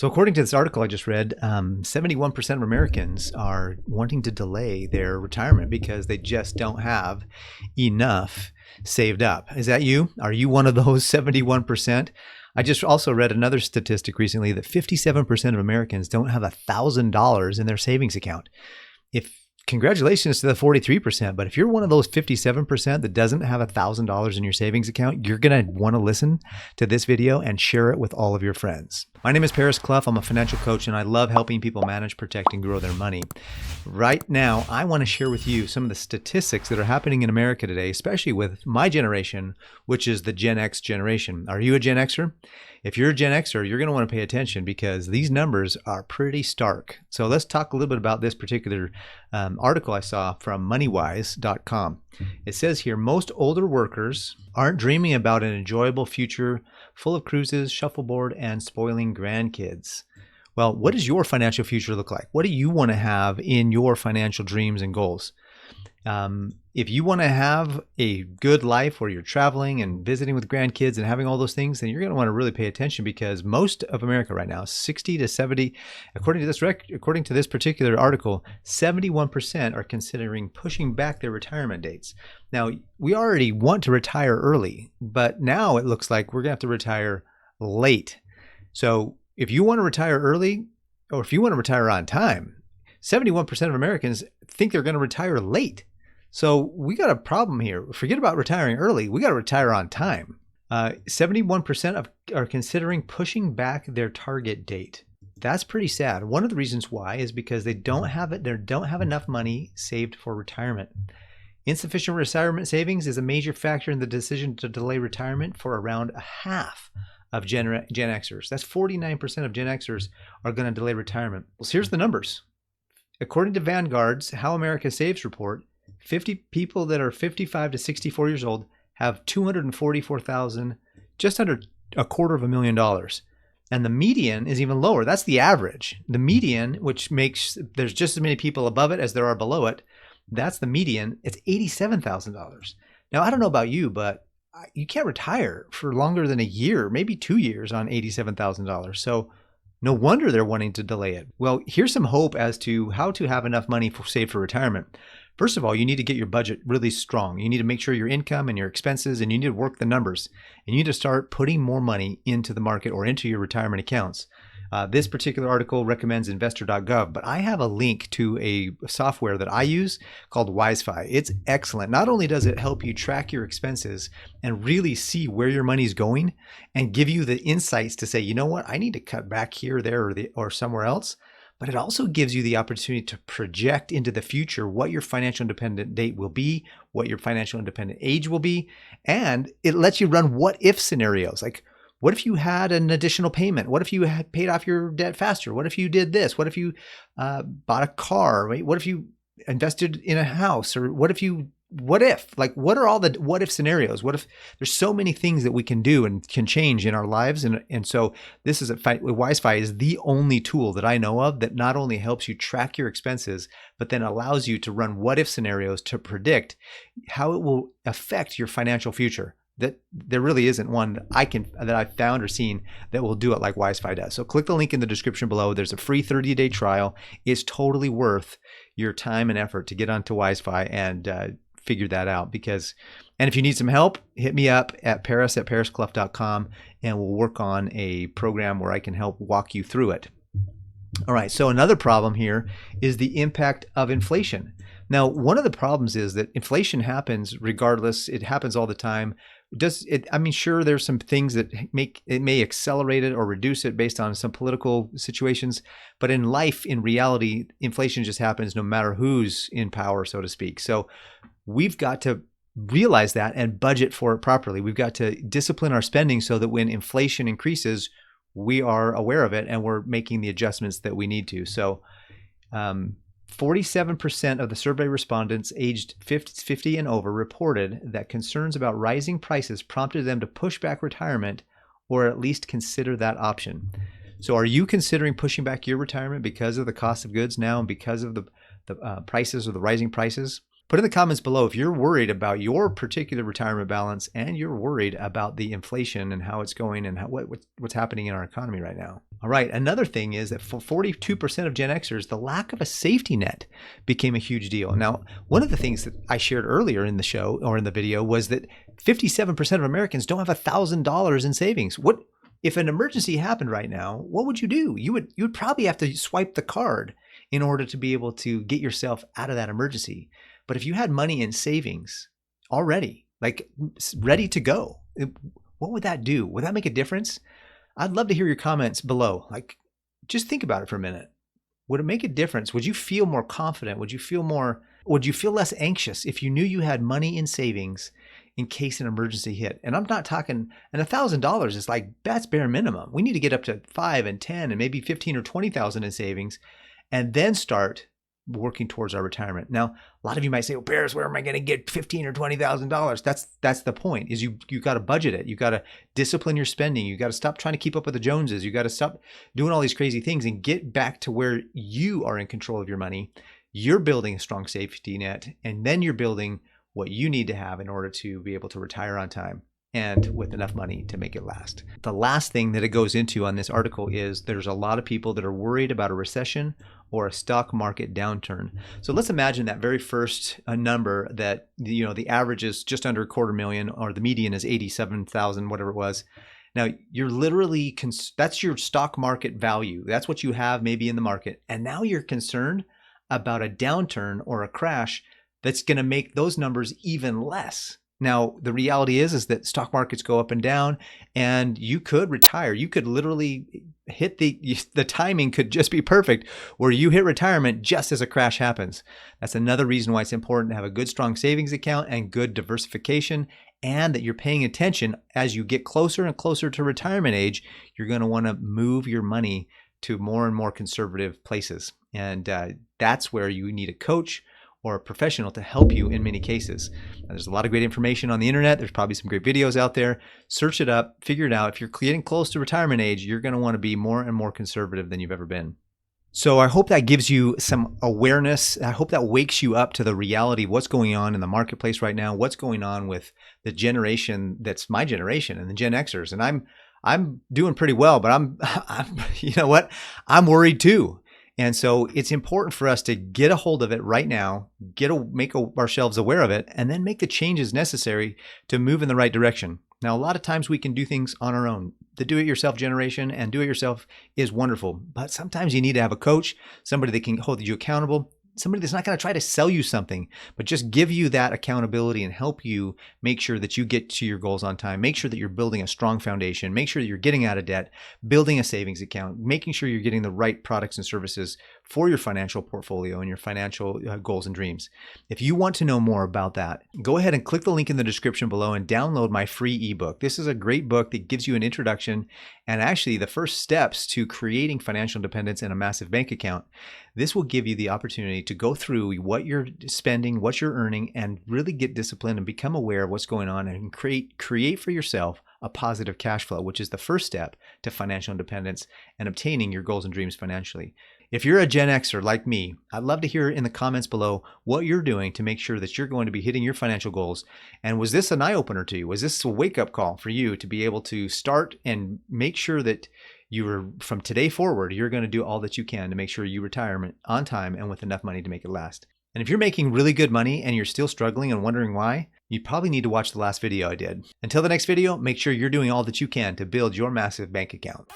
So according to this article I just read, 71% of Americans are wanting to delay their retirement because they just don't have enough saved up. Is that you? Are you one of those 71%? I just also read another statistic recently that 57% of Americans don't have $1,000 in their savings account. Congratulations to the 43%, but if you're one of those 57% that doesn't have $1,000 in your savings account, you're going to want to listen to this video and share it with all of your friends. My name is Cluff. I'm a financial coach, and I love helping people manage, protect, and grow their money. Right now, I want to share with you some of the statistics that are happening in America today, especially with my generation, which is the Gen X generation. Are you a Gen Xer? If you're a Gen Xer, you're going to want to pay attention because these numbers are pretty stark. So let's talk a little bit about this particular article I saw from moneywise.com. It says here, most older workers aren't dreaming about an enjoyable future full of cruises, shuffleboard, and spoiling grandkids. Well, what does your financial future look like? What do you want to have in your financial dreams and goals? If you want to have a good life where you're traveling and visiting with grandkids and having all those things, then you're going to want to really pay attention because most of America right now, 60 to 70, according to this particular article, 71% are considering pushing back their retirement dates. Now, we already want to retire early, but now it looks like we're going to have to retire late. So if you want to retire early, or if you want to retire on time, 71% of Americans think they're going to retire late. So we got a problem here. Forget about retiring early. We got to retire on time. 71% are considering pushing back their target date. That's pretty sad. One of the reasons why is because they don't have enough money saved for retirement. Insufficient retirement savings is a major factor in the decision to delay retirement for around a half of Gen Xers. That's 49% of Gen Xers are going to delay retirement. Well, so here's the numbers. According to Vanguard's How America Saves report, 50 people that are 55 to 64 years old have $244,000, just under $250,000. And the median is even lower. That's the average. The median, which makes there's just as many people above it as there are below it, that's the median. It's $87,000. Now, I don't know about you, but you can't retire for longer than a year, maybe 2 years on $87,000. So no wonder they're wanting to delay it. Well, here's some hope as to how to have enough money saved for retirement. First of all, you need to get your budget really strong. You need to make sure your income and your expenses, and you need to work the numbers. And you need to start putting more money into the market or into your retirement accounts. This particular article recommends investor.gov, but I have a link to a software that I use called Wisefy. It's excellent. Not only does it help you track your expenses and really see where your money's going and give you the insights to say, you know what, I need to cut back here, there, or somewhere else. But it also gives you the opportunity to project into the future what your financial independent date will be, what your financial independent age will be, and it lets you run what if scenarios. Like, what if you had an additional payment? What if you had paid off your debt faster? What if you did this? What if you bought a car? Right? What if you invested in a house? Or what if? Like, what are all the what if scenarios? What if there's so many things that we can do and can change in our lives? And so this is Wisefy is the only tool that I know of that not only helps you track your expenses, but then allows you to run what if scenarios to predict how it will affect your financial future. That there really isn't one that I've found or seen that will do it like Wisefy does. So click the link in the description below. There's a free 30-day trial. It's totally worth your time and effort to get onto Wisefy and figure that out. And if you need some help, hit me up at paris@pariscluff.com and we'll work on a program where I can help walk you through it. All right, so another problem here is the impact of inflation. Now, one of the problems is that inflation happens regardless. It happens all the time. Sure, there's some things that may accelerate it or reduce it based on some political situations, but in life, in reality, inflation just happens no matter who's in power, so to speak. So we've got to realize that and budget for it properly. We've got to discipline our spending so that when inflation increases, we are aware of it and we're making the adjustments that we need to. So 47% of the survey respondents aged 50 and over reported that concerns about rising prices prompted them to push back retirement or at least consider that option. So are you considering pushing back your retirement because of the cost of goods now and because of the prices or the rising prices? Put in the comments below if you're worried about your particular retirement balance and you're worried about the inflation and how it's going and what's happening in our economy right now. All right, another thing is that for 42% of Gen Xers, the lack of a safety net became a huge deal. Now, one of the things that I shared earlier in the show or in the video was that 57% of Americans don't have $1,000 in savings. What if an emergency happened right now? What would you do? You would probably have to swipe the card in order to be able to get yourself out of that emergency. But if you had money in savings already, like ready to go, what would that do? Would that make a difference? I'd love to hear your comments below. Like, just think about it for a minute. Would it make a difference? Would you feel more confident? Would you feel less anxious if you knew you had money in savings in case an emergency hit? And I'm not talking, and $1,000 is like, that's bare minimum. We need to get up to 5 and 10 and maybe 15 or 20,000 in savings and then start working towards our retirement. Now, a lot of you might say, well, Bears, where am I going to get $15,000 or $20,000? That's the point, is you got to budget it. You got to discipline your spending. You got to stop trying to keep up with the Joneses. You got to stop doing all these crazy things and get back to where you are in control of your money. You're building a strong safety net, and then you're building what you need to have in order to be able to retire on time and with enough money to make it last. The last thing that it goes into on this article is there's a lot of people that are worried about a recession or a stock market downturn. So let's imagine that very first number that, the average is just under 250,000 or the median is 87,000, whatever it was. Now you're literally, that's your stock market value. That's what you have maybe in the market. And now you're concerned about a downturn or a crash that's going to make those numbers even less. Now, the reality is that stock markets go up and down, and you could retire. You could literally hit the timing could just be perfect where you hit retirement just as a crash happens. That's another reason why it's important to have a good, strong savings account and good diversification, and that you're paying attention as you get closer and closer to retirement age. You're going to want to move your money to more and more conservative places. And that's where you need a coach or a professional to help you in many cases. There's a lot of great information on the internet. There's probably some great videos out there. Search it up, figure it out. If you're getting close to retirement age, you're going to want to be more and more conservative than you've ever been. So I hope that gives you some awareness. I hope that wakes you up to the reality of what's going on in the marketplace right now, what's going on with the generation that's my generation and the Gen Xers. And I'm doing pretty well, but I'm you know what? I'm worried too. And so it's important for us to get a hold of it right now, make ourselves aware of it, and then make the changes necessary to move in the right direction. Now, a lot of times we can do things on our own. The do-it-yourself generation and do-it-yourself is wonderful, but sometimes you need to have a coach, somebody that can hold you accountable, somebody that's not going to try to sell you something, but just give you that accountability and help you make sure that you get to your goals on time. Make sure that you're building a strong foundation. Make sure that you're getting out of debt, building a savings account, making sure you're getting the right products and services for your financial portfolio and your financial goals and dreams. If you want to know more about that, go ahead and click the link in the description below and download my free ebook. This is a great book that gives you an introduction and actually the first steps to creating financial independence and a massive bank account. This will give you the opportunity to go through what you're spending, what you're earning, and really get disciplined and become aware of what's going on and create for yourself a positive cash flow, which is the first step to financial independence and obtaining your goals and dreams financially. If you're a Gen Xer like me, I'd love to hear in the comments below what you're doing to make sure that you're going to be hitting your financial goals. And was this an eye-opener to you? Was this a wake-up call for you to be able to start and make sure that from today forward, you're going to do all that you can to make sure you retire on time and with enough money to make it last? And if you're making really good money and you're still struggling and wondering why, you probably need to watch the last video I did. Until the next video, make sure you're doing all that you can to build your massive bank account.